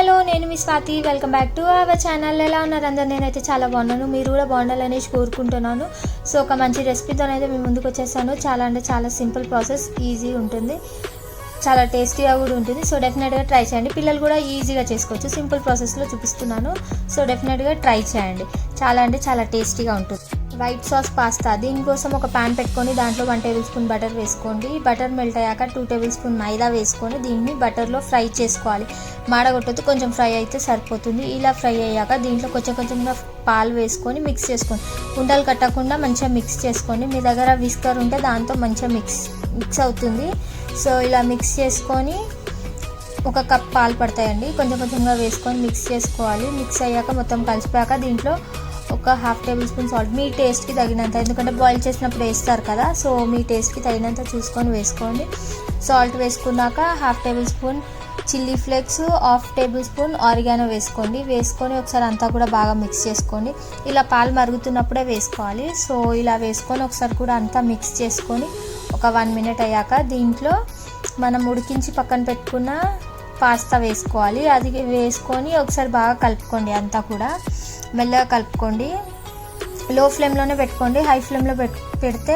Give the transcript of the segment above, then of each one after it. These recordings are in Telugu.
హలో నేను మీ Swathi, welcome back to our channel. ఎలా ఉన్నారు అందరు? నేనైతే చాలా బాగున్నాను, మీరు కూడా బాగుండాలనేసి కోరుకుంటున్నాను. సో ఒక మంచి రెసిపీతోనైతే మేము ముందుకు వచ్చేసాను. చాలా అంటే చాలా సింపుల్ ప్రాసెస్, ఈజీ ఉంటుంది, చాలా టేస్టీగా కూడా ఉంటుంది. సో డెఫినెట్గా ట్రై చేయండి, పిల్లలు కూడా ఈజీగా చేసుకోవచ్చు. సింపుల్ ప్రాసెస్లో చూపిస్తున్నాను, సో డెఫినెట్గా ట్రై చేయండి. చాలా అంటే చాలా టేస్టీగా ఉంటుంది. వైట్ సాస్ పాస్తా, దీనికోసం ఒక ప్యాన్ పెట్టుకొని దాంట్లో 1 టేబుల్ స్పూన్ బటర్ వేసుకోండి. బటర్ మెల్ట్ అయ్యాక 2 టేబుల్ స్పూన్ మైదా వేసుకొని దీన్ని బటర్లో ఫ్రై చేసుకోవాలి. మాడగొట్టొద్దు, కొంచెం ఫ్రై అయితే సరిపోతుంది. ఇలా ఫ్రై అయ్యాక దీంట్లో కొంచెంగా పాలు వేసుకొని మిక్స్ చేసుకోండి. ఉండలు కట్టకుండా మంచిగా మిక్స్ చేసుకోండి. మీ దగ్గర విస్కర్ ఉంటే దాంతో మంచిగా మిక్స్ అవుతుంది. సో ఇలా మిక్స్ చేసుకొని ఒక కప్ పాలు పడతాయండి, కొంచెంగా వేసుకొని మిక్స్ చేసుకోవాలి. మిక్స్ అయ్యాక మొత్తం కలిసిపోయాక దీంట్లో ఒక 1/2 టేబుల్ స్పూన్ సాల్ట్, మీ టేస్ట్కి తగినంత, ఎందుకంటే బాయిల్ చేసినప్పుడు వేస్తారు కదా, సో మీ టేస్ట్కి తగినంత చూసుకొని వేసుకోండి. సాల్ట్ వేసుకున్నాక 1/2 table spoon chilli flakes, 1/2 table spoon oregano వేసుకొని ఒకసారి అంతా కూడా బాగా మిక్స్ చేసుకోండి. ఇలా పాలు మరుగుతున్నప్పుడే వేసుకోవాలి. సో ఇలా వేసుకొని ఒకసారి కూడా అంతా మిక్స్ చేసుకొని ఒక 1 మినిట్ అయ్యాక దీంట్లో మనం ఉడికించి పక్కన పెట్టుకున్న పాస్తా వేసుకోవాలి. అది వేసుకొని ఒకసారి బాగా కలుపుకోండి. అంతా కూడా మెల్లగా కలుపుకోండి. లో ఫ్లేమ్లోనే పెట్టుకోండి, హై ఫ్లేమ్లో పెడితే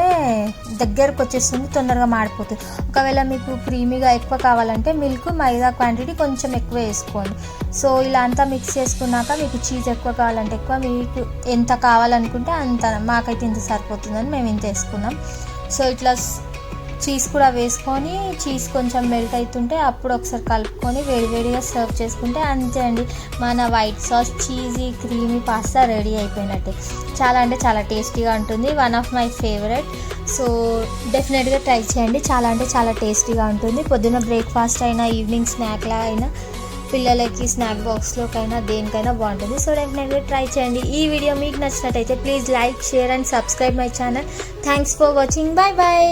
దగ్గరకు వచ్చేస్తుంది, తొందరగా మాడిపోతుంది. ఒకవేళ మీకు క్రీమీగా ఎక్కువ కావాలంటే మిల్క్, మైదా క్వాంటిటీ కొంచెం ఎక్కువ వేసుకోండి. సో ఇలా అంతా మిక్స్ చేసుకున్నాక మీకు చీజ్ ఎక్కువ కావాలంటే ఎక్కువ, మీకు ఎంత కావాలనుకుంటే అంత, మాకైతే ఇంత సరిపోతుందని మేము ఇంత వేసుకున్నాం. సో ఇట్లా చీజ్ కూడా వేసుకొని చీజ్ కొంచెం మెల్ట్ అవుతుంటే అప్పుడు ఒకసారి కలుపుకొని వేడివేడిగా సర్వ్ చేసుకుంటే అంతే అండి, మన white sauce cheesy creamy pasta ready అయిపోయినట్టే. చాలా అంటే చాలా టేస్టీగా ఉంటుంది, one of my favourite. So డెఫినెట్గా ట్రై చేయండి, చాలా అంటే చాలా టేస్టీగా ఉంటుంది. పొద్దున్న బ్రేక్ఫాస్ట్ అయినా, ఈవినింగ్ స్నాక్లా అయినా, పిల్లలకి స్నాక్ బాక్స్లోకైనా దేనికైనా బాగుంటుంది. సో డెఫినెట్గా ట్రై చేయండి. ఈ వీడియో మీకు నచ్చినట్టయితే please like, share and subscribe my channel. Thanks for watching. Bye bye.